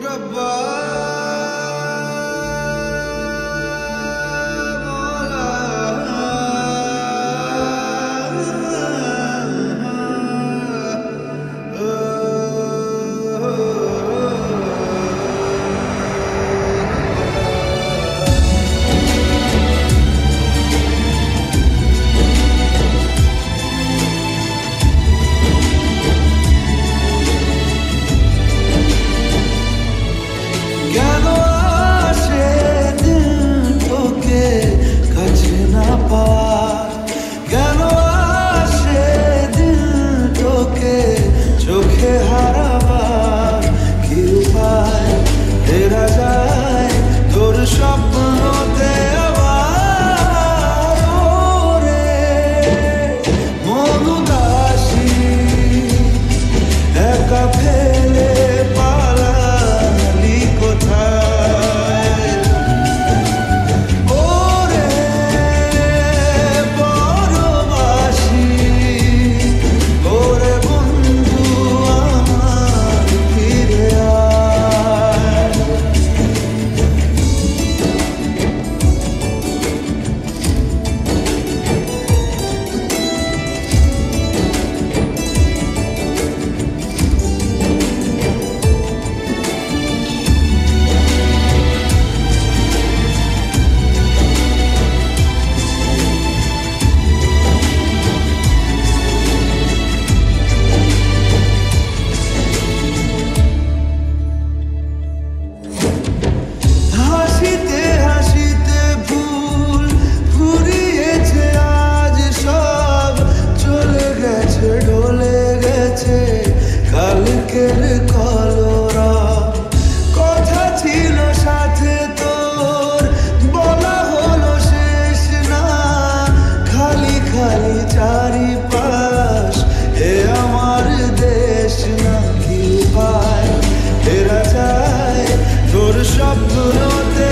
रब्बा চোখে হারাবার কি উপায় ফেরা যায় তোর স্বপ্নতে আবার ওরে মন উদাসী একা ফেলে পালালি কোথায় ওরে পরবাসী ওরে বন্ধু আমার ফিরে আয় হাসিতে হাসিতে ভুল ফুরিয়েছে আজ সব চলে গেছে ঢলে গেছে কালকের কলরব কথা ছিল সাথে তোর বলা হলো শেষ না খালি খালি চারিপাশ হে আমার দেশ না কি উপায় ফেরা যায় তোর স্বপ্নতে